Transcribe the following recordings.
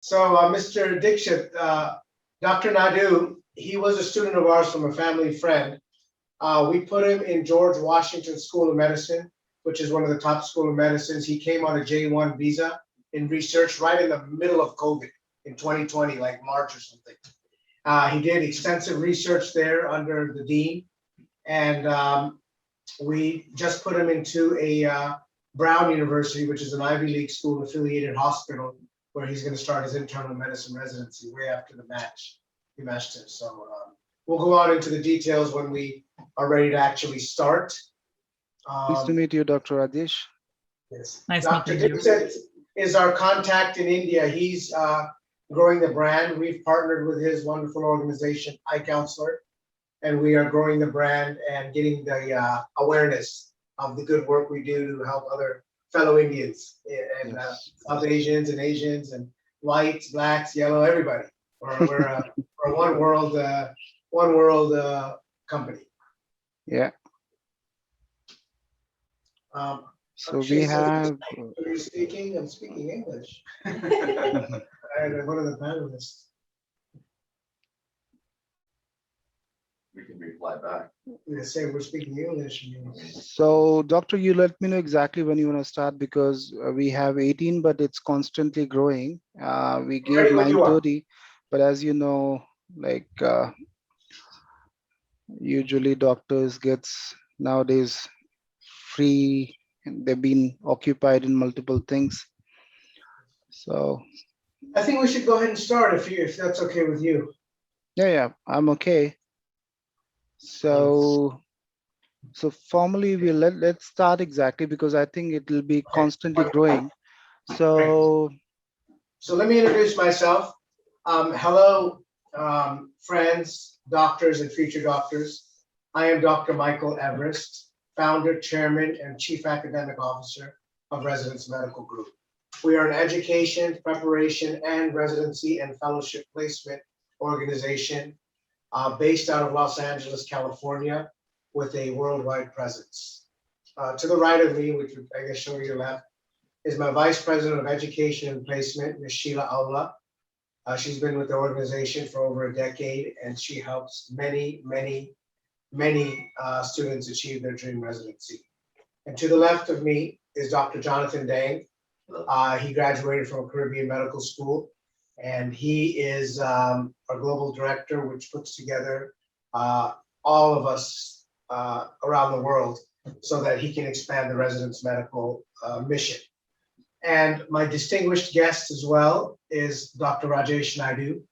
So, Mr. Dixit, Dr. Naidu, he was a student of ours from a family friend. We put him in George Washington School of Medicine, which is one of the top school of medicines. He came on a J1 visa in research right in the middle of COVID in 2020, like March or something. He did extensive research there under the dean, and we just put him into a Brown University, which is an Ivy League school affiliated hospital, where he's going to start his internal medicine residency way after the match. We matched him. So we'll go out into the details when we are ready to actually start. Nice to meet you, Dr. Rajesh. Yes. Nice Dr. meeting you. Dixit is our contact in India. He's growing the brand. We've partnered with his wonderful organization, iCounselor, and we are growing the brand and getting the awareness of the good work we do to help other fellow Indians and Yes. South Asians and Asians and whites, blacks, yellow, everybody. We're a one world company. Yeah. So we have. Are you speaking? I'm speaking English. And one of the panelists. We can reply back. They say we're speaking English. So, doctor, you let me know exactly when you want to start, because we have 18, but it's constantly growing. We gave Ready when you are. 9:30, but as you know, like usually doctors gets nowadays free, and they've been occupied in multiple things. So I think we should go ahead and start if that's okay with you. yeah, I'm okay. So formally let's start exactly, because I think it will be constantly growing. So let me introduce myself. Hello, friends, doctors, and future doctors. I am Dr. Michael Everest, founder, chairman, and chief academic officer of Residency Medical Group. We are an education, preparation, and residency and fellowship placement organization based out of Los Angeles, California, with a worldwide presence. To the right of me, which I guess show your left, is my Vice President of Education and Placement, Ms. Sheila Aula. She's been with the organization for over a decade, and she helps many students achieve their dream residency. And to the left of me is Dr. Jonathan Dang. He graduated from Caribbean Medical School, and he is our global director, which puts together all of us around the world so that he can expand the residence medical mission. And my distinguished guest as well is Dr. Rajesh Naidu.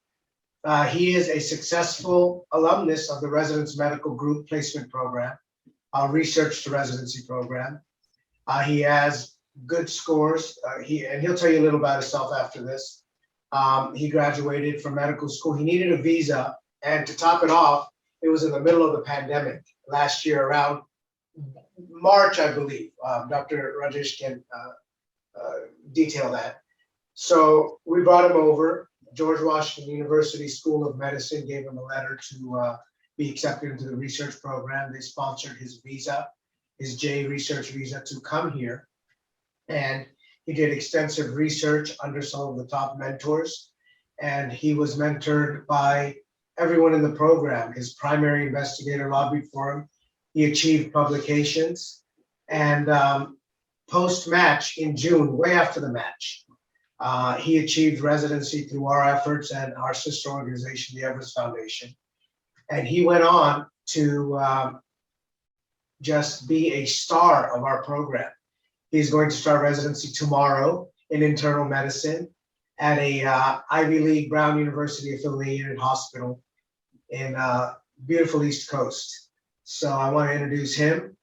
He is a successful alumnus of the Residence Medical Group Placement Program, our research to residency program. He has good scores. He'll tell you a little about himself after this. He graduated from medical school. He needed a visa, and to top it off, it was in the middle of the pandemic last year, around March, I believe. Dr. Rajesh can detail that. So we brought him over. George Washington University School of Medicine gave him a letter to be accepted into the research program. They sponsored his visa, his J research visa, to come here. And he did extensive research under some of the top mentors. And he was mentored by everyone in the program. His primary investigator lobbied for him. He achieved publications. And post-match in June, way after the match, he achieved residency through our efforts and our sister organization, the Everest Foundation. And he went on to just be a star of our program. He's going to start residency tomorrow in internal medicine at a Ivy League Brown University affiliated hospital in beautiful East Coast. So I want to introduce him.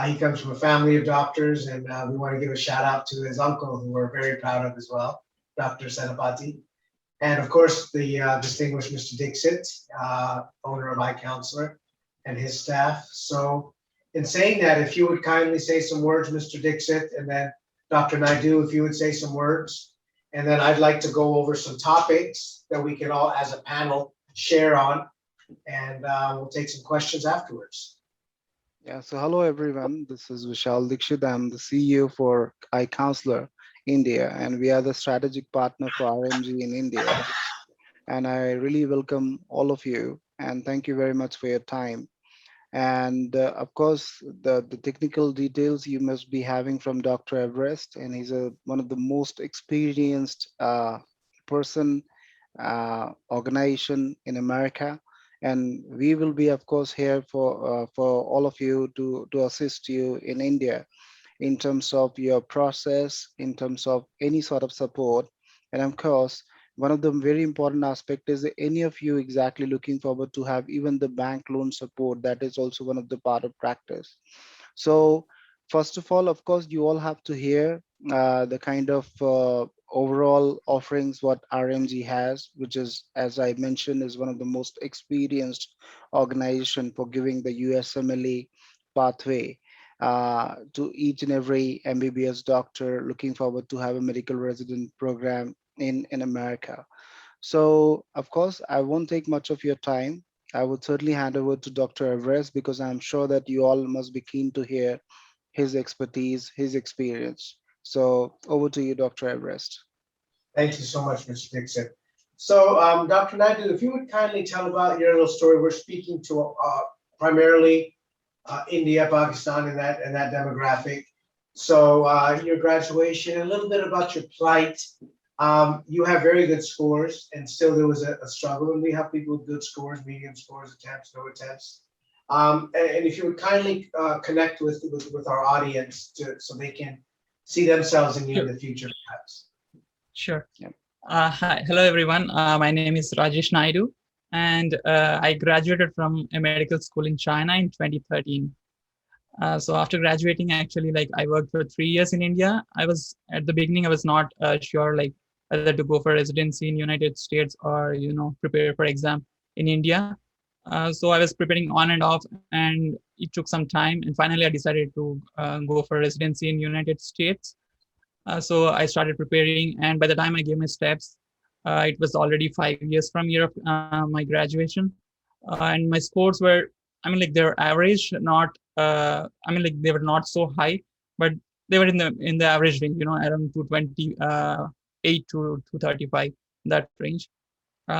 He comes from a family of doctors, and we want to give a shout out to his uncle, who we're very proud of as well, Dr. Senapati. And of course, the distinguished Mr. Dixit, owner of iCounselor, and his staff. So in saying that, if you would kindly say some words, Mr. Dixit, and then Dr. Naidu, if you would say some words, and then I'd like to go over some topics that we can all, as a panel, share on, and we'll take some questions afterwards. yeah, so hello everyone. This is Vishal Dikshit. I'm the CEO for iCounselor India, and we are the strategic partner for RMG in India. And I really welcome all of you, and thank you very much for your time. And of course, the technical details you must be having from Dr. Everest, and he's one of the most experienced person, organization in America. And we will be, of course, here for all of you to assist you in India in terms of your process, in terms of any sort of support. And of course, one of the very important aspect is that any of you exactly looking forward to have even the bank loan support, that is also one of the part of practice. So first of all, of course, you all have to hear the kind of overall offerings what RMG has, which is, as I mentioned, is one of the most experienced organization for giving the USMLE pathway to each and every MBBS doctor looking forward to have a medical resident program in America. So, of course, I won't take much of your time. I would certainly hand over to Dr. Everest because I'm sure that you all must be keen to hear his expertise, his experience. So, over to you, Dr. Everest. Thank you so much, Mr. Dixon. So, Dr. Naidu, if you would kindly tell about your little story. We're speaking to primarily India, Pakistan, and that demographic. So, your graduation, a little bit about your plight. You have very good scores, and still there was a struggle. And we have people with good scores, medium scores, attempts, no attempts. And if you would kindly connect with our audience so they can see themselves in you in the future, perhaps. Sure. Yeah. Hi, hello everyone. My name is Rajesh Naidu, and I graduated from a medical school in China in 2013. So after graduating, actually, like I worked for 3 years in India. I was at the beginning, I was not sure like whether to go for residency in United States or prepare for exam in India. So I was preparing on and off, and it took some time. And finally, I decided to go for residency in United States. So I started preparing, and by the time I gave my steps, it was already 5 years from year of my graduation, and my scores were, I mean, like they're average, not, I mean, like they were not so high, but they were in the average range, around 228 to 235, that range.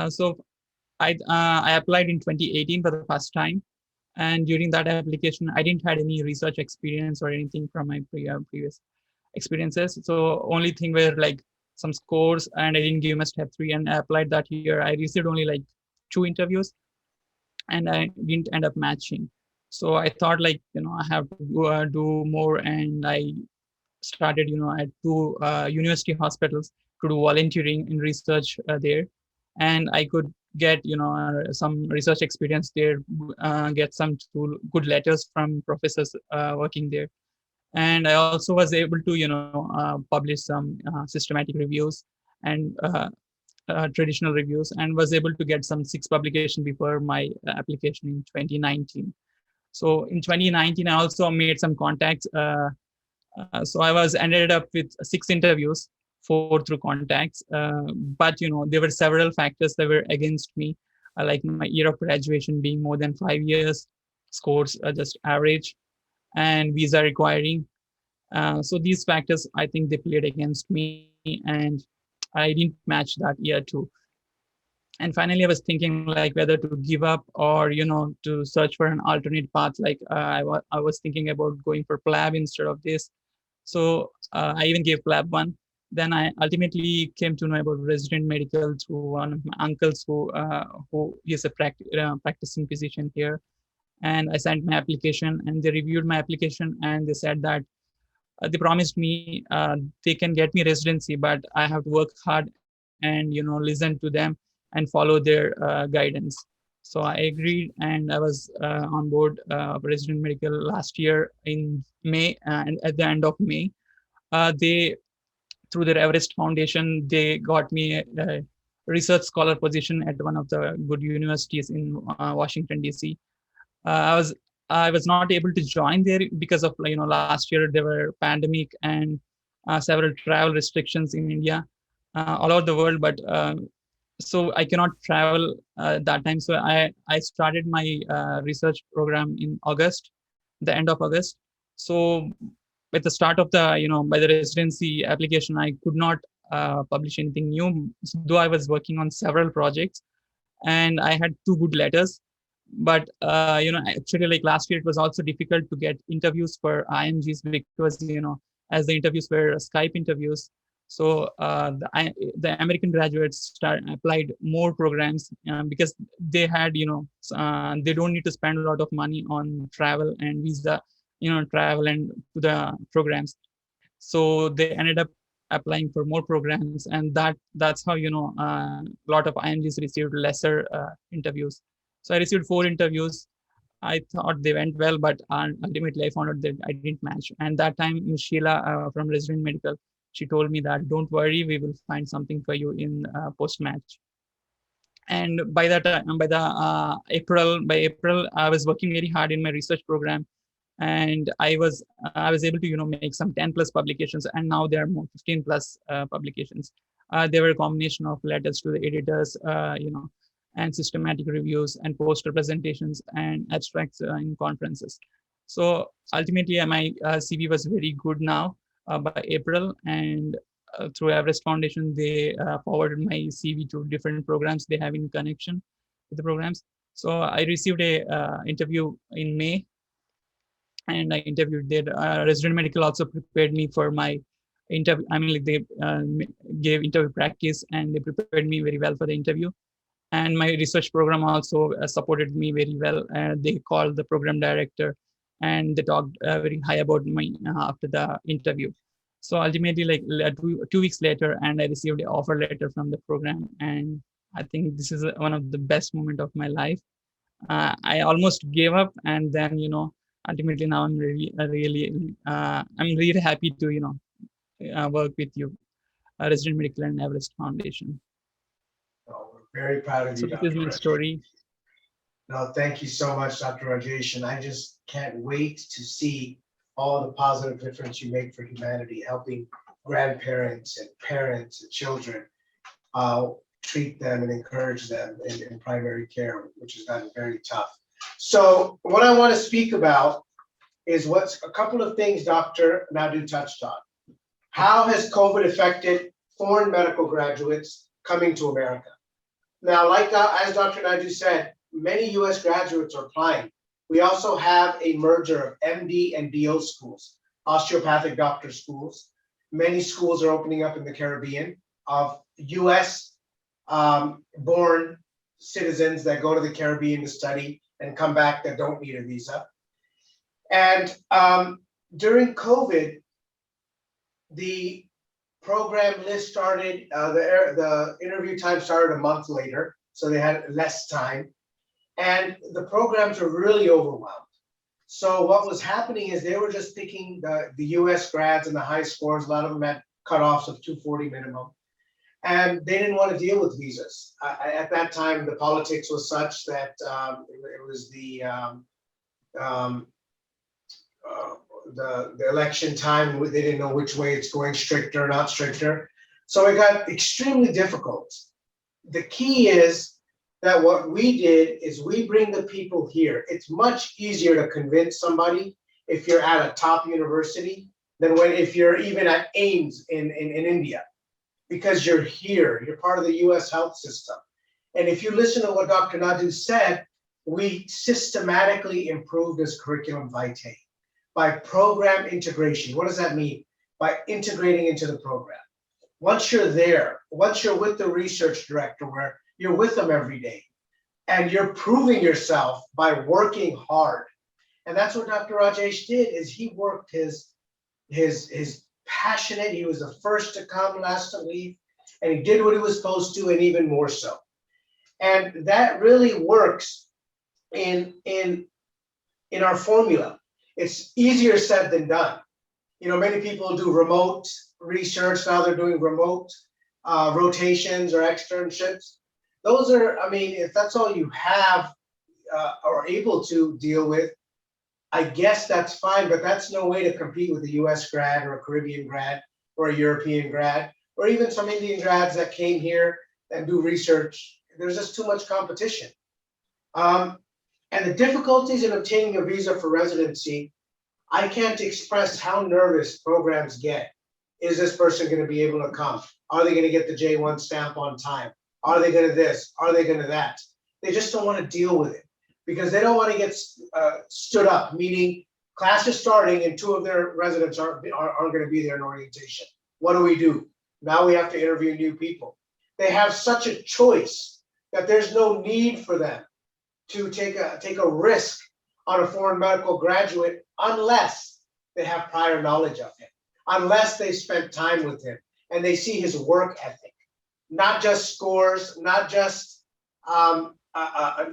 So I applied in 2018 for the first time, and during that application, I didn't had any research experience or anything from my previous experiences. So only thing were like some scores, and I didn't give my step 3, and I applied that year. I received only like 2 interviews, and I didn't end up matching. So I thought like, I have to do more, and I started, at 2 university hospitals to do volunteering in research there. And I could get, some research experience there, get some good letters from professors working there. And I also was able to publish some systematic reviews and traditional reviews, and was able to get some 6 publication before my application in 2019. So in 2019 I also made some contacts, so I was ended up with 6 interviews, 4 through contacts, but there were several factors that were against me, like my year of graduation being more than 5 years, scores just average, and visa requiring. So these factors, I think they played against me, and I didn't match that year too. And finally, I was thinking like whether to give up or to search for an alternate path. Like I was thinking about going for PLAB instead of this. So I even gave PLAB one. Then I ultimately came to know about resident medical through one of my uncles who is a practicing physician here. And I sent my application, and they reviewed my application, and they said that they promised me they can get me residency, but I have to work hard and listen to them and follow their guidance. So I agreed, and I was on board resident medical last year in May, and at the end of May, they, through their Everest Foundation, they got me a research scholar position at one of the good universities in Washington DC. I was not able to join there because of last year there were pandemic and several travel restrictions in India, all over the world. But so I cannot travel that time. So I started my research program in August, the end of August. So at the start of the, by the residency application, I could not publish anything new, though I was working on several projects and I had two good letters. But actually, like last year, it was also difficult to get interviews for IMGs because as the interviews were Skype interviews, so the American graduates applied more programs because they had they don't need to spend a lot of money on travel and visa, travel and to the programs. So they ended up applying for more programs, and that's how a lot of IMGs received lesser interviews. So I received 4 interviews. I thought they went well, but ultimately I found out that I didn't match. And that time, Ms. Sheila from Resident Medical, she told me that don't worry, we will find something for you in post match. And by that time, by April, I was working very hard in my research program, and I was able to make some 10 plus publications, and now there are more 15 plus publications. They were a combination of letters to the editors, and systematic reviews and poster presentations and abstracts in conferences. So ultimately, my CV was very good now by April, and through Everest Foundation, they forwarded my CV to different programs they have in connection with the programs. So I received a interview in May, and I interviewed there. Resident Medical also prepared me for my interview. I mean, like they gave interview practice and they prepared me very well for the interview. And my research program also supported me very well. They called the program director and they talked very high about me after the interview. So ultimately, like 2 weeks later, and I received an offer letter from the program. And I think this is one of the best moments of my life. I almost gave up, and then ultimately now I'm I'm really happy to work with you, Resident Medical and Everest Foundation. Oh, we're very proud of So you, this Dr. is my Rajesh. story. No, thank you so much, Dr. Rajesh, and I just can't wait to see all the positive difference you make for humanity, helping grandparents and parents and children, treat them and encourage them in primary care, which has gotten very tough. So what I want to speak about is what's a couple of things Dr. Naidu touched on. How has COVID affected foreign medical graduates coming to America? Now, like as Dr. Naidu said, many US graduates are applying. We also have a merger of MD and DO schools, osteopathic doctor schools. Many schools are opening up in the Caribbean of US born citizens that go to the Caribbean to study and come back that don't need a visa. And during COVID, the program list started, the interview time started a month later, so they had less time. And the programs were really overwhelmed. So what was happening is they were just picking the US grads and the high scores. A lot of them had cutoffs of 240 minimum. And they didn't want to deal with visas. At that time, the politics was such that it was the election time. They didn't know which way it's going, stricter, not stricter. So it got extremely difficult. The key is that what we did is we bring the people here. It's much easier to convince somebody if you're at a top university than if you're even at Ames in India, because you're here, you're part of the US health system. And if you listen to what Dr. Naidu said, we systematically improved this curriculum vitae by program integration. What does that mean? By integrating into the program. Once you're there, once you're with the research director, where you're with them every day, and you're proving yourself by working hard. And that's what Dr. Rajesh did, is he worked his passionate, he was the first to come, last to leave, and he did what he was supposed to, and even more so. And that really works in our formula. It's easier said than done. Many people do remote research, now they're doing remote rotations or externships. Those are, if that's all you have or able to deal with, I guess that's fine, but that's no way to compete with a US grad or a Caribbean grad or a European grad, or even some Indian grads that came here and do research. There's just too much competition. And the difficulties in obtaining a visa for residency I can't express how nervous programs get. Is this person going to be able to come? Are they going to get the J1 stamp on time? Are they going to this? Are they going to that? They just don't want to deal with it because they don't want to get stood up, meaning class is starting and two of their residents aren't going to be there in orientation. What do? Now we have to interview new people. They have such a choice that there's no need for them to take a risk on a foreign medical graduate unless they have prior knowledge of him, unless they spent time with him and they see his work ethic, not just scores, not just an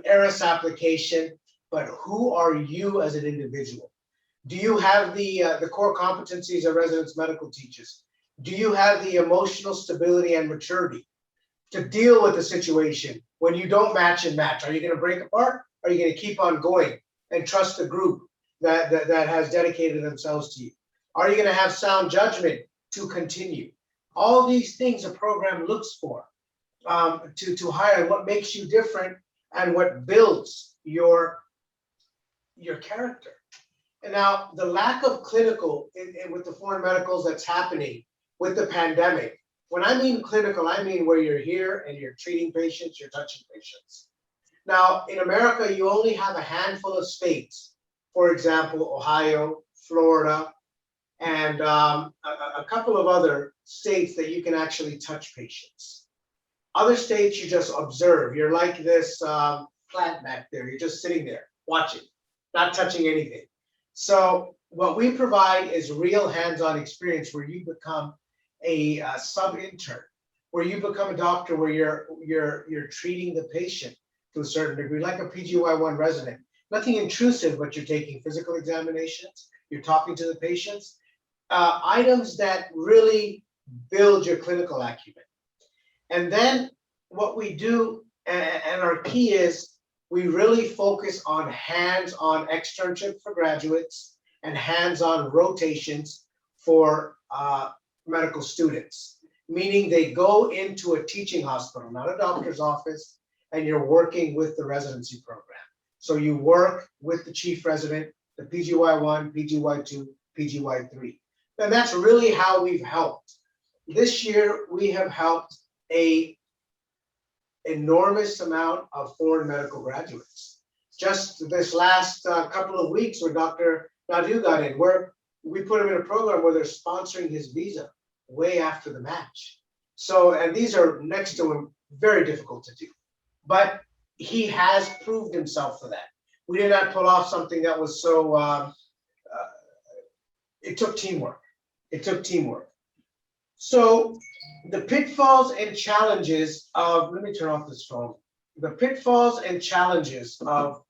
ERIS application, but who are you as an individual? Do you have the core competencies of residence medical teachers? Do you have the emotional stability and maturity to deal with the situation when you don't match and match? Are you going to break apart? Or are you going to keep on going and trust the group that has dedicated themselves to you? Are you going to have sound judgment to continue? All these things a program looks for to hire what makes you different and what builds your character. And now the lack of clinical with the foreign medicals that's happening with the pandemic. When I mean clinical, I mean where you're here and you're treating patients, you're touching patients. Now, in America, you only have a handful of states, for example, Ohio, Florida, and a couple of other states that you can actually touch patients. Other states, you just observe. You're like this plant back there. You're just sitting there watching, not touching anything. So what we provide is real hands-on experience where you become a sub-intern, where you become a doctor, where you're treating the patient to a certain degree, like a PGY1 resident. Nothing intrusive, but you're taking physical examinations, you're talking to the patients, items that really build your clinical acumen. And then what we do, and our key is, we really focus on hands-on externship for graduates and hands-on rotations for medical students, meaning they go into a teaching hospital, not a doctor's office, and you're working with the residency program. So you work with the chief resident, the PGY1, PGY2, PGY3. And that's really how we've helped. This year, we have helped an enormous amount of foreign medical graduates. Just this last couple of weeks where Dr. Nadu got in, where we put him in a program where they're sponsoring his visa way after the match. So, and these are next to him, very difficult to do. But he has proved himself for that. We did not pull off something that was so, it took teamwork. It took teamwork. So the pitfalls and challenges of, let me turn off this phone. The pitfalls and challenges of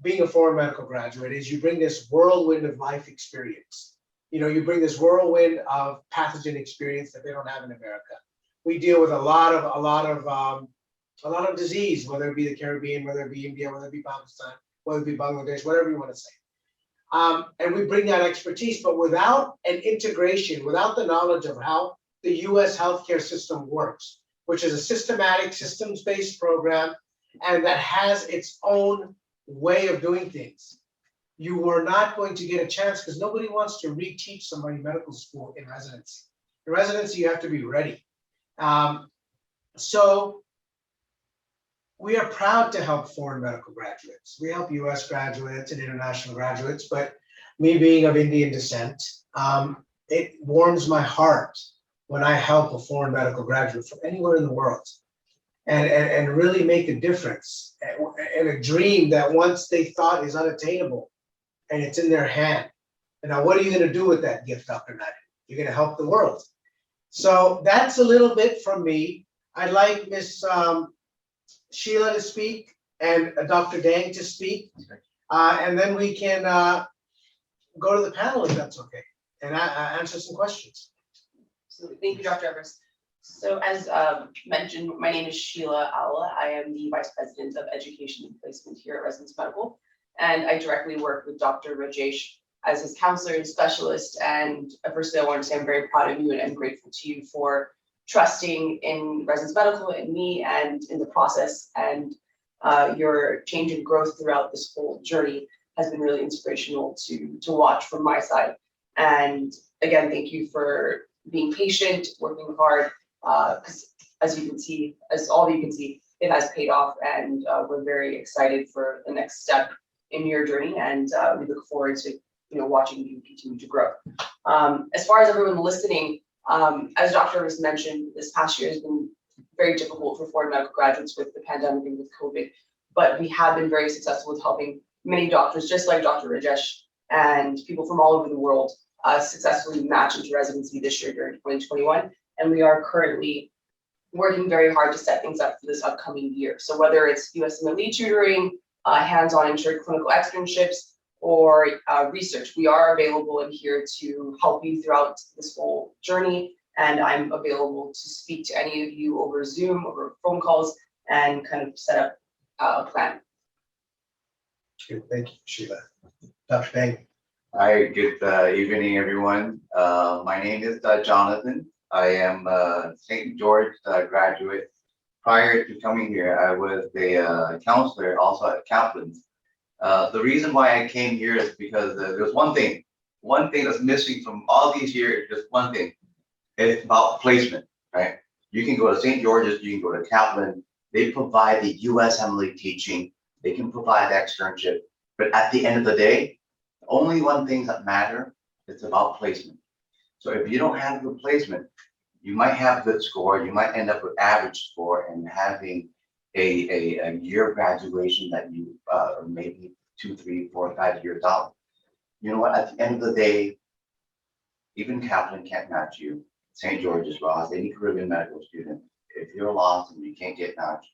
being a foreign medical graduate is you bring this whirlwind of life experience. You know, you bring this whirlwind of pathogen experience that they don't have in America. We deal with a lot of disease, whether it be the Caribbean, whether it be India, whether it be Pakistan, whether it be Bangladesh, whatever you want to say. And we bring that expertise, but without an integration, without the knowledge of how the US healthcare system works, which is a systematic, systems-based program, and that has its own way of doing things, you are not going to get a chance because nobody wants to reteach somebody medical school in residency. In residency, you have to be ready. So we are proud to help foreign medical graduates. We help US graduates and international graduates, but me being of Indian descent, it warms my heart when I help a foreign medical graduate from anywhere in the world and really make a difference and a dream that once they thought is unattainable and it's in their hand. And now what are you going to do with that gift, Dr. Nadu? You're going to help the world. So that's a little bit from me. I'd like Ms. Sheila to speak and Dr. Dang to speak. And then we can go to the panel if that's okay and answer some questions. So thank you, Dr. Evers. So as mentioned, my name is Sheila Aula. I am the Vice President of Education and Placement here at Residence Medical. And I directly work with Dr. Rajesh as his counselor and specialist. And firstly, I want to say I'm very proud of you and I'm grateful to you for trusting in Residence Medical and me and in the process and your change and growth throughout this whole journey. has been really inspirational to watch from my side. And again, thank you for being patient, working hard, because as you can see, as all of you can see, it has paid off, and we're very excited for the next step in your journey, and we look forward to watching you continue to grow. As far as everyone listening, as Dr. has mentioned, this past year has been very difficult for foreign medical graduates with the pandemic and with COVID, but we have been very successful with helping many doctors, just like Dr. Rajesh, and people from all over the world successfully match into residency this year during 2021. And we are currently working very hard to set things up for this upcoming year. So whether it's USMLE tutoring, hands-on interclinical externships, or research, we are available and here to help you throughout this whole journey. And I'm available to speak to any of you over Zoom, over phone calls, and kind of set up a plan. Thank you, Sheila. Dr. Dang. Hi, good evening, everyone. My name is Jonathan. I am a St. George graduate. Prior to coming here, I was a counselor also at Kaplan's. The reason why I came here is because there's one thing that's missing from all these years, just one thing. It's about placement, right? You can go to St. George's, you can go to Kaplan. They provide the USMLE teaching. They can provide externship. But at the end of the day, only one thing that matter, it's about placement. So if you don't have good placement, you might have good score, you might end up with average score and having a year of graduation that you or maybe 2, 3, 4, 5 years out. You know what, at the end of the day, even Kaplan can't match you. St. George's lost, any Caribbean medical student, if you're lost and you can't get matched,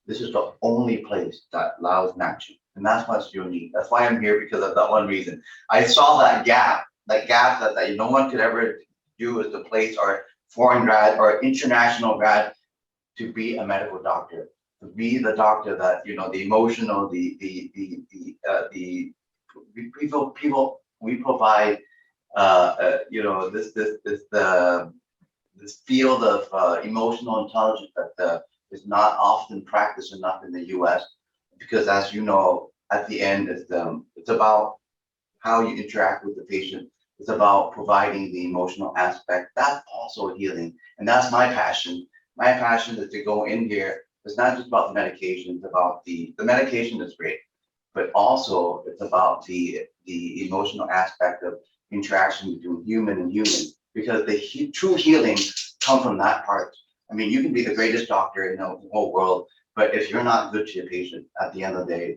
this is the only place that allows matching. And that's what's unique. That's why I'm here, because of that one reason. I saw that gap that no one could ever do as a place or foreign grad or international grad to be a medical doctor, to be the doctor that, the emotional, we provide, this field of emotional intelligence that is not often practiced enough in the US, because as you know, at the end, it's about how you interact with the patient. It's about providing the emotional aspect. That's also healing. And that's my passion. My passion is to go in here. It's not just about the medication, it's about the medication is great, but also it's about the emotional aspect of interaction between human and human, because the true healing comes from that part. I mean, you can be the greatest doctor in the whole world, but if you're not good to your patient, at the end of the day,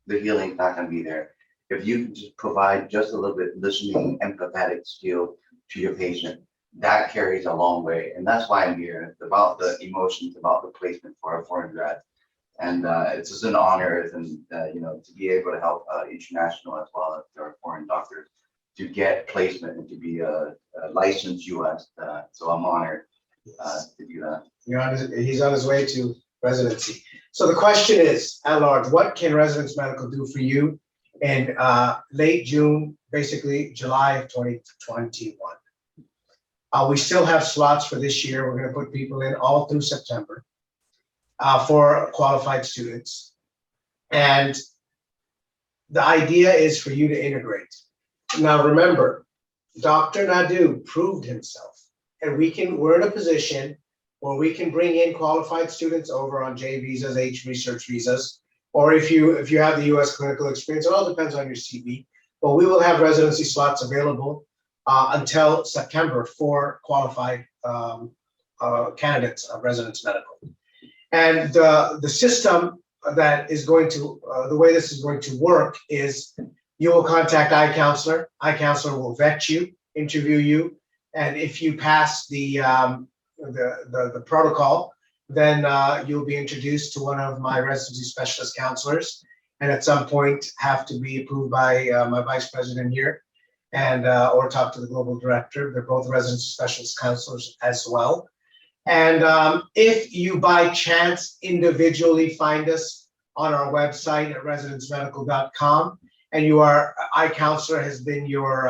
the healing's not going to be there. If you can just provide just a little bit listening, empathetic skill to your patient, that carries a long way. And that's why I'm here. It's about the emotions, about the placement for a foreign grad. And it's just an honor and to be able to help international as well as our foreign doctors to get placement and to be a licensed US. So I'm honored to do that. He's on his way to residency. So the question is, at large, what can Residence Medical do for you in late June, basically July of 2021? We still have slots for this year. We're going to put people in all through September for qualified students. And the idea is for you to integrate. Now, remember, Dr. Naidu proved himself, and we're in a position where we can bring in qualified students over on J visas, H research visas, or if you have the US clinical experience. It all depends on your CV, but we will have residency slots available until September for qualified candidates of Residence Medical. And the system that is going to, the way this is going to work is you will contact iCounselor. iCounselor will vet you, interview you, and if you pass the protocol, then you'll be introduced to one of my residency specialist counselors, and at some point have to be approved by my vice president here, and or talk to the global director. They're both residency specialist counselors as well. And if you by chance individually find us on our website at residencemedical.com, and iCounselor has been your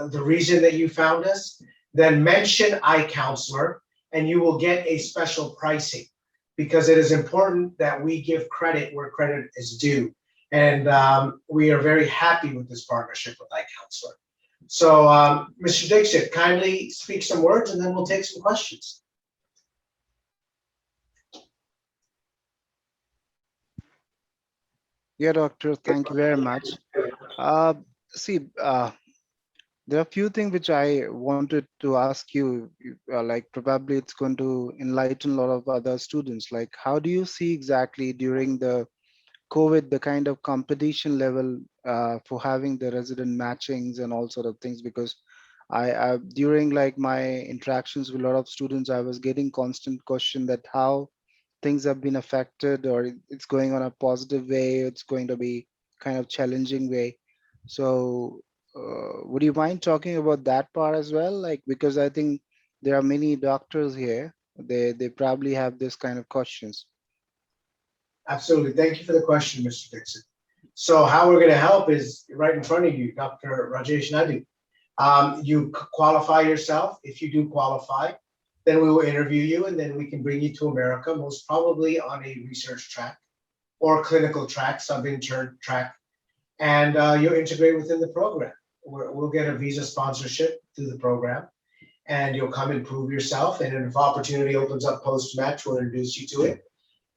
the reason that you found us, then mention iCounselor and you will get a special pricing, because it is important that we give credit where credit is due. And we are very happy with this partnership with iCounselor. So Mr. Dixit, kindly speak some words and then we'll take some questions. Yeah, doctor, thank you very much. Uh, see, there are a few things which I wanted to ask you, like probably it's going to enlighten a lot of other students. Like, how do you see exactly during the COVID, the kind of competition level for having the resident matchings and all sort of things? Because I during like my interactions with a lot of students, I was getting constant question that how things have been affected, or it's going on a positive way, it's going to be kind of challenging way. So would you mind talking about that part as well? Like, because I think there are many doctors here, they probably have this kind of questions. Absolutely. Thank you for the question, Mr. Dixit. So how we're going to help is right in front of you, Dr. Rajesh Naidu. You qualify yourself. If you do qualify, then we will interview you and then we can bring you to America, most probably on a research track or clinical track, sub-intern track, and you'll integrate within the program. We'll get a visa sponsorship through the program and you'll come and prove yourself. And if opportunity opens up post-match, we'll introduce you to it.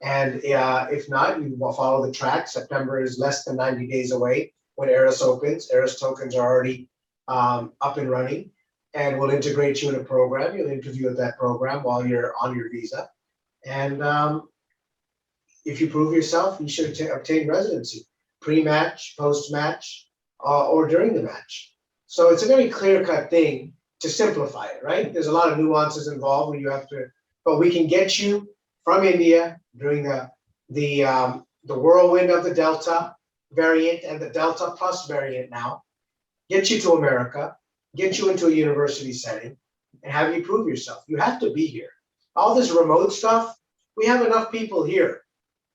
And if not, you will follow the track. September is less than 90 days away when ERIS opens. ERIS tokens are already up and running, and we'll integrate you in a program. You'll interview at that program while you're on your visa. And if you prove yourself, you should obtain residency, pre-match, post-match, or during the match. So it's a very clear-cut thing to simplify it, right? There's a lot of nuances involved when you have to, but we can get you from India during the whirlwind of the Delta variant and the Delta plus variant now, get you to America, get you into a university setting, and have you prove yourself. You have to be here. All this remote stuff, we have enough people here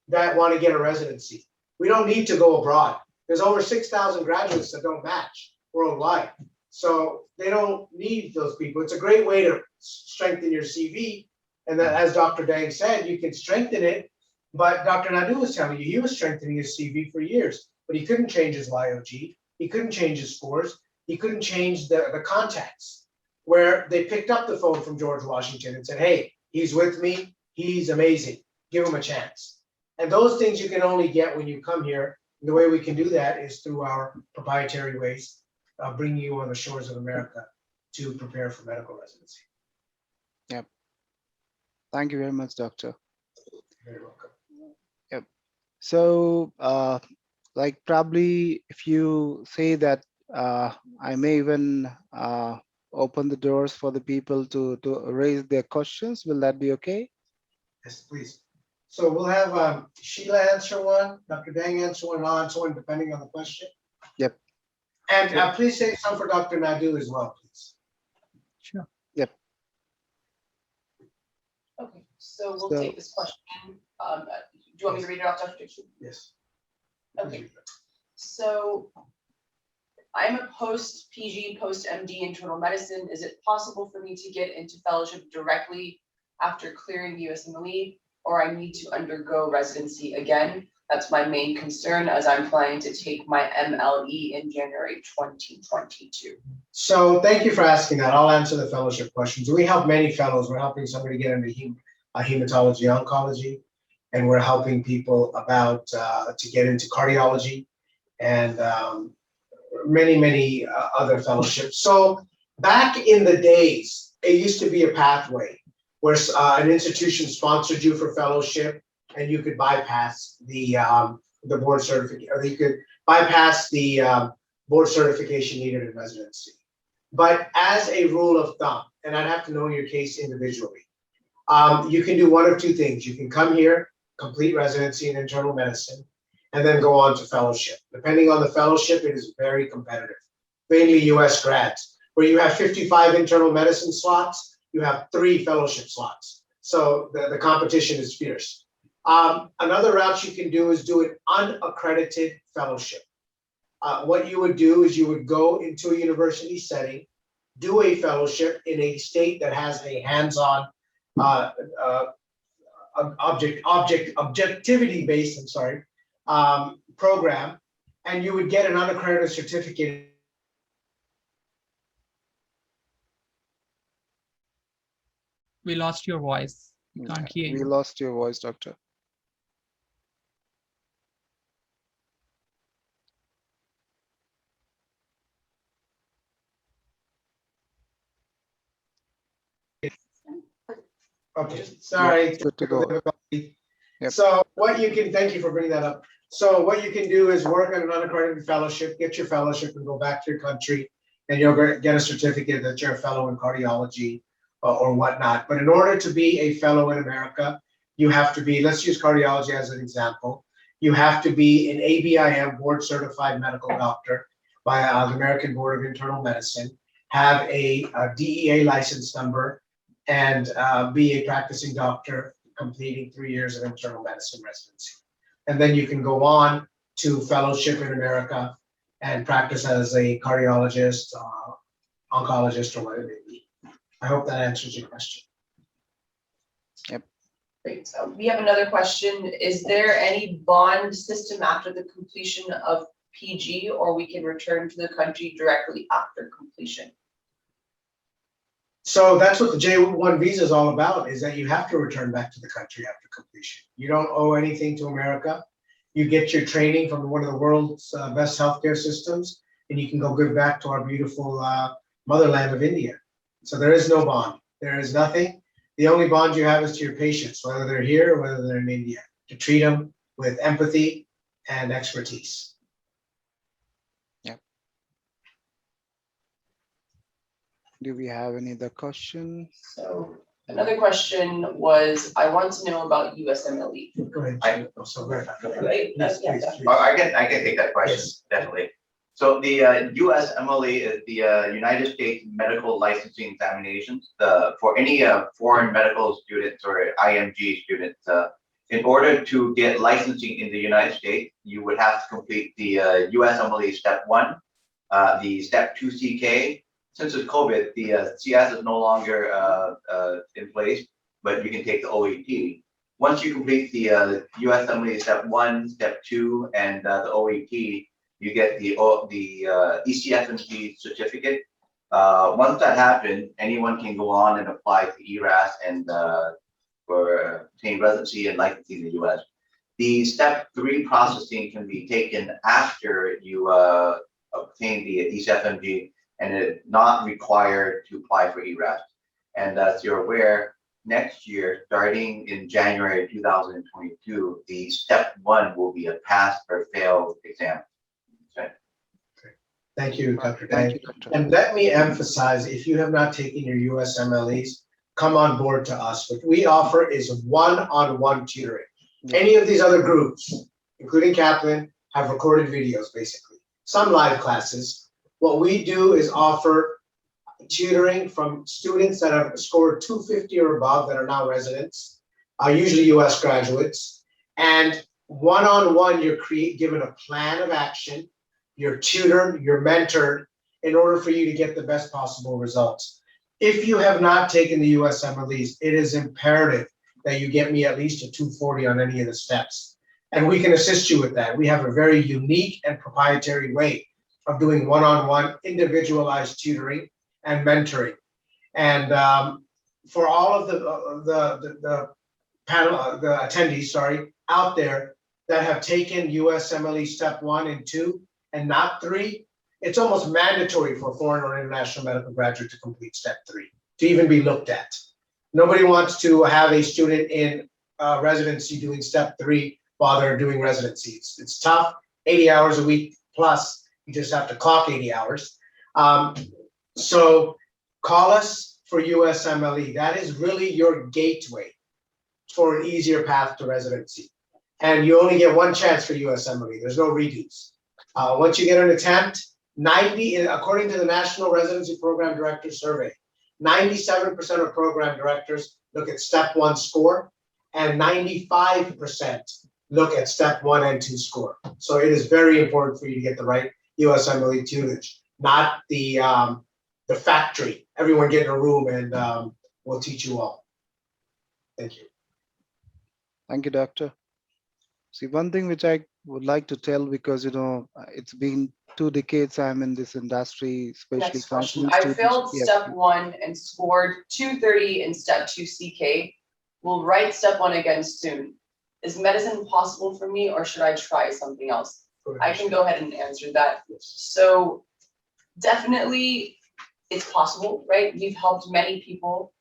that want to get a residency. We don't need to go abroad. There's over 6,000 graduates that don't match worldwide. So they don't need those people. It's a great way to strengthen your CV. And that, as Dr. Dang said, you can strengthen it. But Dr. Naidu was telling you, he was strengthening his CV for years, but he couldn't change his YOG. He couldn't change his scores. He couldn't change the contacts where they picked up the phone from George Washington and said, hey, he's with me. He's amazing. Give him a chance. And those things you can only get when you come here. And the way we can do that is through our proprietary ways, bringing you on the shores of America to prepare for medical residency. Yep. Thank you very much, doctor. You're very welcome. Yep. So, like probably if you say that I may even open the doors for the people to raise their questions, will that be okay? Yes, please. So we'll have Sheila answer one, Dr. Dang answer one, and I'll answer one depending on the question. Yep. And please save some for Dr. Naidu as well, please. Sure. Yep. Okay, so we'll take this question. Do you want me to read it off, Dr. Dixon? Yes. Okay, so I'm a post-PG, post-MD internal medicine. Is it possible for me to get into fellowship directly after clearing USMLE, or I need to undergo residency again? That's my main concern as I'm planning to take my MLE in January 2022. So thank you for asking that. I'll answer the fellowship questions. We help many fellows. We're helping somebody get into hematology oncology, and we're helping people about to get into cardiology and many other fellowships. So back in the days, it used to be a pathway where an institution sponsored you for fellowship, and you could bypass the board certification, or you could bypass the board certification needed in residency. But as a rule of thumb, and I'd have to know your case individually, you can do one of two things. You can come here, complete residency in internal medicine, and then go on to fellowship. Depending on the fellowship, it is very competitive. Mainly US grads, where you have 55 internal medicine slots, you have 3 fellowship slots. So the competition is fierce. Another route you can do is do an unaccredited fellowship. What you would do is you would go into a university setting, do a fellowship in a state that has a hands-on objectivity-based, program, and you would get an unaccredited certificate. We lost your voice. We can't hear We you. lost your voice, doctor. Okay, sorry. Good to go. Yep. So what you can, thank you for bringing that up. So what you can do is work on an unaccredited fellowship, get your fellowship and go back to your country, and you'll get a certificate that you're a fellow in cardiology or whatnot. But in order to be a fellow in America, you have to be, let's use cardiology as an example. You have to be an ABIM board certified medical doctor by the American Board of Internal Medicine, have a DEA license number, and be a practicing doctor completing 3 years of internal medicine residency. And then you can go on to fellowship in America and practice as a cardiologist, oncologist, or whatever it may be. I hope that answers your question. Great. So we have another question. Is there any bond system after the completion of PG, or we can return to the country directly after completion? So that's what the J1 visa is all about, is that you have to return back to the country after completion. You don't owe anything to America. You get your training from one of the world's best healthcare systems, and you can go give back to our beautiful motherland of India. So there is no bond. There is nothing. The only bond you have is to your patients, whether they're here or whether they're in India, to treat them with empathy and expertise. Do we have any other question? So another question was, I want to know about USMLE. Go ahead. So go ahead. Right? Yes, Yeah, please, please. I can take that question, Yes. definitely. So the USMLE is the United States Medical Licensing Examinations. For any foreign medical students or IMG students, in order to get licensing in the United States, you would have to complete the USMLE Step 1, the Step 2 CK. Since it's COVID, the CS is no longer in place, but you can take the OET. Once you complete the USMLE Step 1, Step 2, and the OET, you get the ECFMG certificate. Once that happens, anyone can go on and apply to ERAS and for obtain residency and licensing in the US. The Step 3 processing can be taken after you obtain the ECFMG, and it's not required to apply for ERAS. And as you're aware, next year, starting in January 2022, the Step 1 will be a pass or fail exam. Okay. Thank you, Dr. Thank Dang. you, doctor. And let me emphasize, if you have not taken your USMLEs, come on board to us. What we offer is one-on-one tutoring. Yeah. Any of these other groups, including Kaplan, have recorded videos, basically. Some live classes. What we do is offer tutoring from students that have scored 250 or above that are now residents, usually US graduates. And one-on-one, you're given a plan of action, you're tutored, you're mentored in order for you to get the best possible results. If you have not taken the USMLEs, it is imperative that you get me at least a 240 on any of the steps. And we can assist you with that. We have a very unique and proprietary way of doing one-on-one individualized tutoring and mentoring. And for all of the panel, the attendees, sorry, out there that have taken USMLE Step 1 and 2 and not 3, it's almost mandatory for a foreign or international medical graduate to complete Step 3 to even be looked at. Nobody wants to have a student in residency doing Step 3 while they're doing residency. It's tough, 80 hours a week plus. You just have to clock 80 hours. So call us for USMLE. That is really your gateway for an easier path to residency. And you only get one chance for USMLE. There's no redos. Once you get an attempt, according to the National Residency Program Director Survey, 97% of program directors look at Step 1 score, and 95% look at Step 1 and 2 score. So it is very important for you to get the right USMLE tutelage, not the factory. Everyone get in a room and we'll teach you all. Thank you. Thank you, doctor. See, one thing which I would like to tell, because it's been 2 decades I'm in this industry, especially Next question. counseling I students. failed Yes, step 1 and scored 230 in step 2 CK. Will write step 1 again soon. Is medicine possible for me, or should I try something else? I can go ahead and answer that. So definitely it's possible, right? We've helped many people,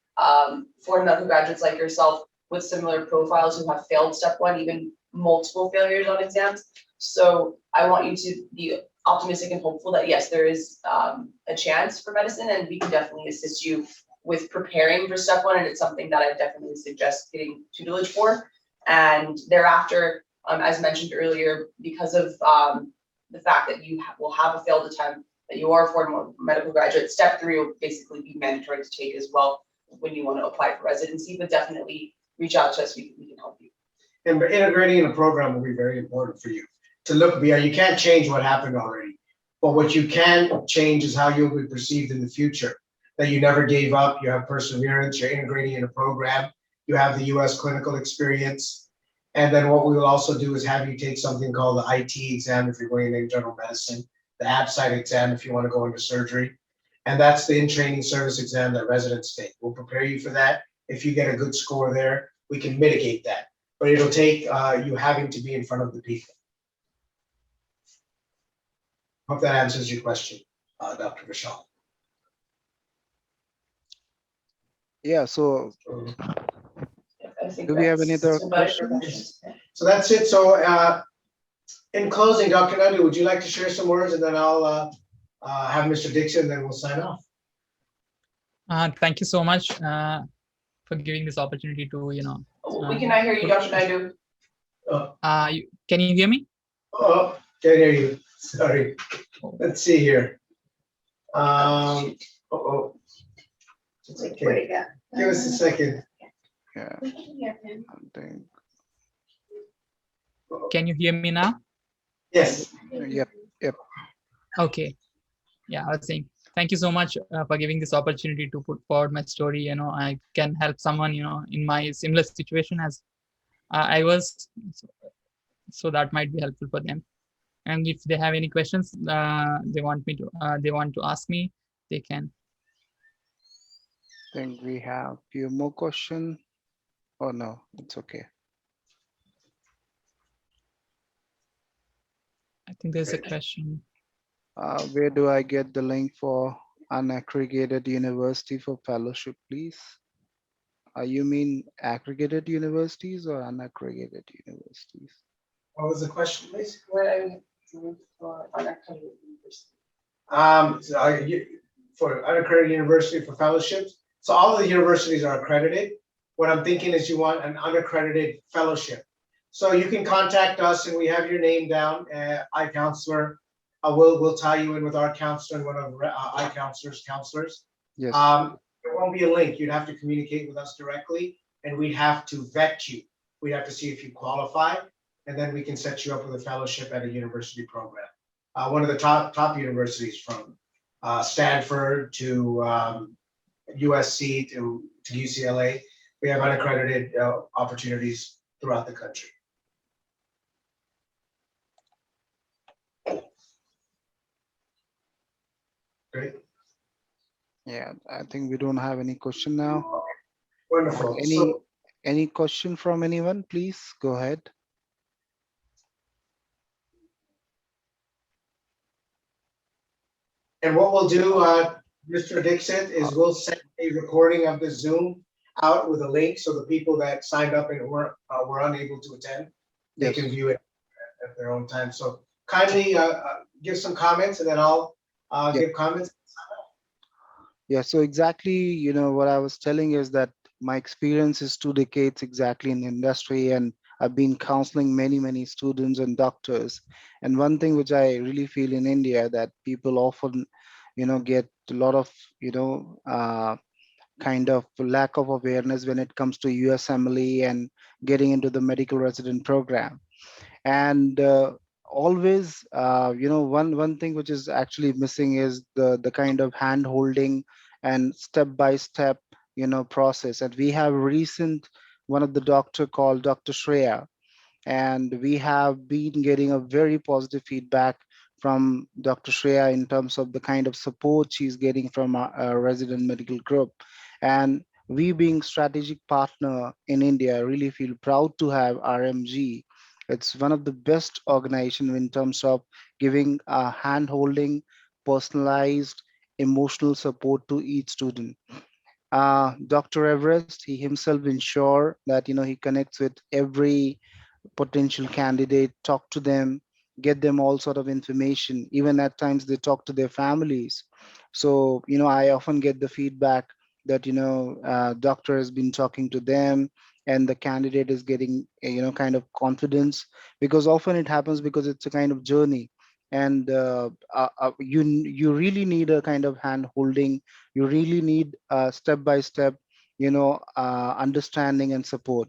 foreign medical graduates like yourself with similar profiles who have failed step 1, even multiple failures on exams. So I want you to be optimistic and hopeful that yes, there is a chance for medicine, and we can definitely assist you with preparing for step 1, and it's something that I definitely suggest getting tutelage for. And thereafter, as mentioned earlier, because of the fact that you will have a failed attempt, that you are a foreign medical graduate, step 3 will basically be mandatory to take as well when you want to apply for residency, but definitely reach out to us, we can help you. And integrating in a program will be very important for you to look beyond. You can't change what happened already, but what you can change is how you'll be perceived in the future. That you never gave up, you have perseverance, you're integrating in a program, you have the US clinical experience. And then what we will also do is have you take something called the IT exam if you're going into internal medicine, the ABSITE exam if you want to go into surgery. And that's the in-training service exam that residents take. We'll prepare you for that. If you get a good score there, we can mitigate that. But it'll take you having to be in front of the people. Hope that answers your question, Dr. Vishal. yeah. So I think do we have any other that's about it for questions? So that's it. So in closing, Dr. Naidu, would you like to share some words, and then I'll have Mr. Dixon, then we'll sign off. Thank you so much for giving this opportunity to, We cannot hear you, Dr. Naidu. can you hear me? Oh, can't hear you. Sorry. Let's see here. Uh-oh. Okay. Give us a second. Yeah, We can hear him. I think. Can you hear me now? Yes. Yep. Okay. Yeah, I was saying, thank you so much for giving this opportunity to put forward my story. I can help someone, in my similar situation as I was, so that might be helpful for them. And if they have any questions, they want to ask me, they can. Think we have few more questions. Oh no, it's okay. I think there's a question. Where do I get the link for unaccredited university for fellowship, please? You mean accredited universities or unaccredited universities? What was the question, please? Where are you for unaccredited university? For unaccredited university for fellowships. So all of the universities are accredited. What I'm thinking is you want an unaccredited fellowship. So you can contact us, and we have your name down. I counselor. We'll tie you in with our counselor and one of I counselors. Yes. There won't be a link. You'd have to communicate with us directly, and we'd have to vet you. We'd have to see if you qualify, and then we can set you up with a fellowship at a university program. One of the top universities, from Stanford to USC to UCLA. We have unaccredited opportunities throughout the country. Great. Yeah, I think we don't have any question now. Wonderful. Any question from anyone? Please go ahead. And what we'll do, Mr. Dixit, is we'll send a recording of the Zoom out with a link, so the people that signed up and were unable to attend, they Yes. can view it at their own time. So kindly give some comments, and then I'll give comments. Yeah, so exactly, what I was telling is that my experience is 2 decades exactly in the industry, and I've been counseling many students and doctors. And one thing which I really feel in India, that people often, get a lot of, kind of lack of awareness when it comes to USMLE and getting into the medical resident program. And always, one thing which is actually missing is the kind of hand holding and step-by-step process. And we have one of the doctor called Dr. Shreya, And we have been getting a very positive feedback from Dr. Shreya in terms of the kind of support she's getting from our resident medical group. And we being strategic partner in India really feel proud to have RMG. It's one of the best organization in terms of giving a hand holding, personalized emotional support to each student. Dr. Everest, he himself ensure that he connects with every potential candidate, talk to them, get them all sort of information. Even at times they talk to their families. So, I often get the feedback that, doctor has been talking to them and the candidate is getting, kind of confidence, because often it happens because it's a kind of journey. And you really need a kind of hand holding. You really need step by step, understanding and support.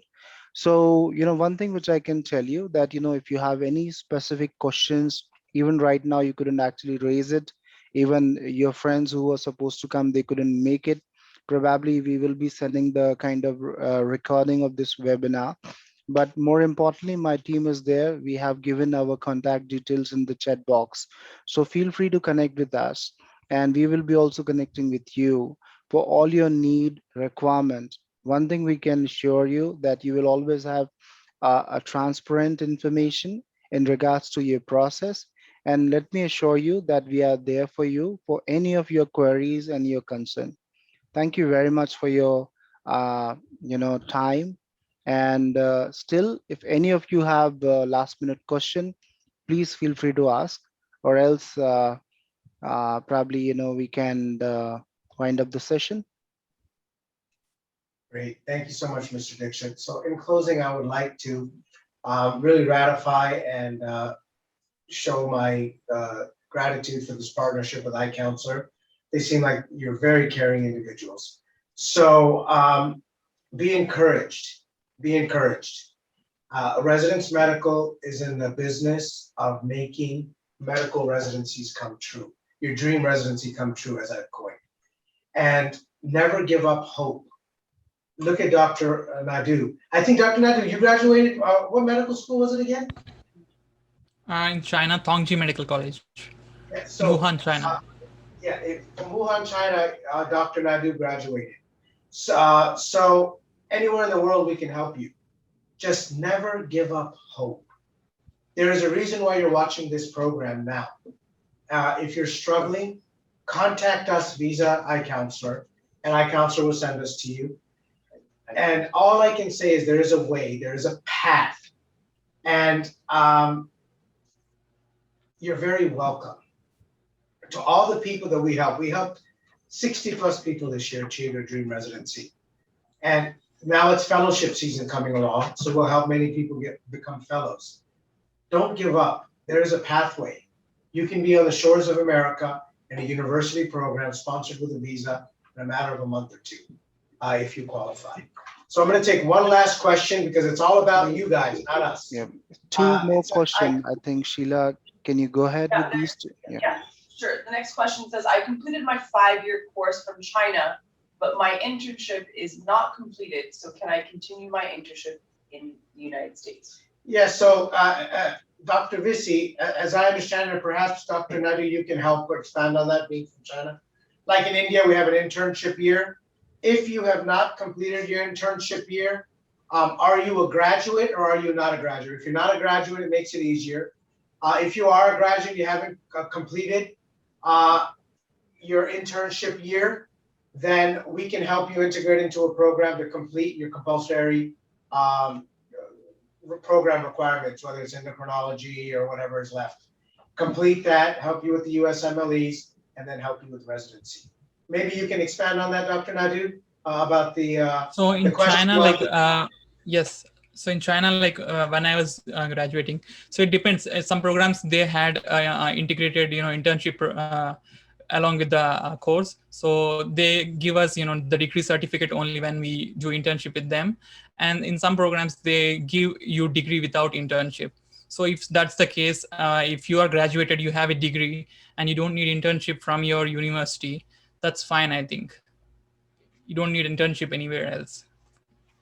So, one thing which I can tell you that, if you have any specific questions, even right now, you couldn't actually raise it. Even your friends who were supposed to come, they couldn't make it. Probably we will be sending the kind of recording of this webinar. But more importantly, my team is there. We have given our contact details in the chat box. So feel free to connect with us. And we will be also connecting with you for all your need requirements. One thing we can assure you that you will always have a transparent information in regards to your process. And let me assure you that we are there for you for any of your queries and your concern. Thank you very much for your time. And still, if any of you have a last minute question, please feel free to ask, or else probably we can wind up the session. Great. Thank you so much, Mr. Dixit. So in closing, I would like to really ratify and show my gratitude for this partnership with iCounselor. They seem like you're very caring individuals. So be encouraged. Be encouraged. Residence Medical is in the business of making medical residencies come true. Your dream residency come true, as I've coined. And never give up hope. Look at Dr. Naidu. I think Dr. Naidu, you graduated, what medical school was it again? In China, Tongji Medical College, Yeah, so, Wuhan, China. From Wuhan, China, Dr. Naidu graduated. So anywhere in the world we can help you. Just never give up hope. There is a reason why you're watching this program now. If you're struggling, contact us via iCounselor, and iCounselor will send us to you. And all I can say is there is a way, there is a path, and you're very welcome. To all the people that we helped 60 plus people this year achieve their dream residency. And now it's fellowship season coming along, so we'll help many people become fellows. Don't give up. There is a pathway. You can be on the shores of America in a university program sponsored with a visa in a matter of a month or two, if you qualify. So I'm going to take one last question because it's all about you guys, not us. Yeah, two more questions. I think, Sheila, can you go ahead with these two? Yeah, sure. The next question says, I completed my 5-year course from China, but my internship is not completed. So can I continue my internship in the United States? Yeah, so Dr. Visi, as I understand it, perhaps Dr. Nadu, you can help expand on that, being from China. Like in India, we have an internship year. If you have not completed your internship year, are you a graduate or are you not a graduate? If you're not a graduate, it makes it easier. If you are a graduate, you haven't completed your internship year, then we can help you integrate into a program to complete your compulsory program requirements, whether it's endocrinology or whatever is left. Complete that, help you with the USMLEs, and then help you with residency. Maybe you can expand on that, Dr. Naidu, about the So in the question China, was- yes. So in China, when I was graduating, so it depends. Some programs they had integrated, internship along with the course. So they give us, the degree certificate only when we do internship with them. And in some programs, they give you degree without internship. So if that's the case, if you are graduated, you have a degree and you don't need internship from your university, that's fine, I think. You don't need internship anywhere else.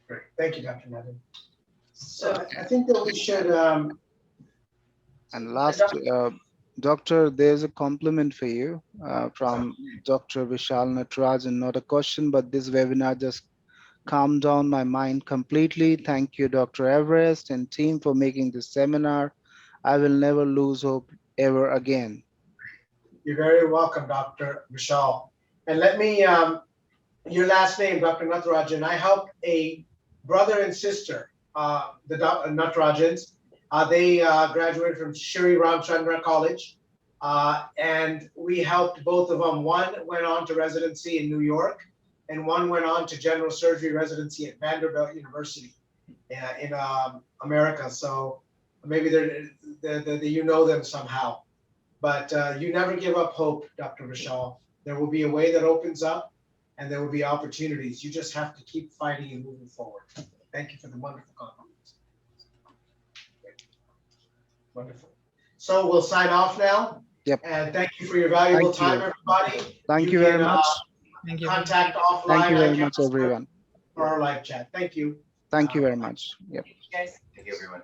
Great, thank you, Dr. Naidu. So, I think that we should, And last, Doctor, there's a compliment for you from Dr. Vishal Natarajan. Not a question, but this webinar just calmed down my mind completely. Thank you, Dr. Everest and team for making this seminar. I will never lose hope ever again. you're very welcome, Dr. Vishal. And let me, your last name, Dr. Natarajan, I helped a brother and sister, the Natarajans. They graduated from Shri Ramchandra College. And we helped both of them. One went on to residency in New York, and one went on to general surgery residency at Vanderbilt University in America. So maybe you know them somehow. But you never give up hope, Dr. Vishal. There will be a way that opens up, and there will be opportunities. You just have to keep fighting and moving forward. Thank you for the wonderful compliments. Wonderful. So we'll sign off now. Yep. And thank you for your valuable time, everybody. Thank you very much. Thank you. Contact offline. Thank you I very can much, everyone. or our live chat. Thank you. Thank you very much. Yep. guys. Thank you, everyone.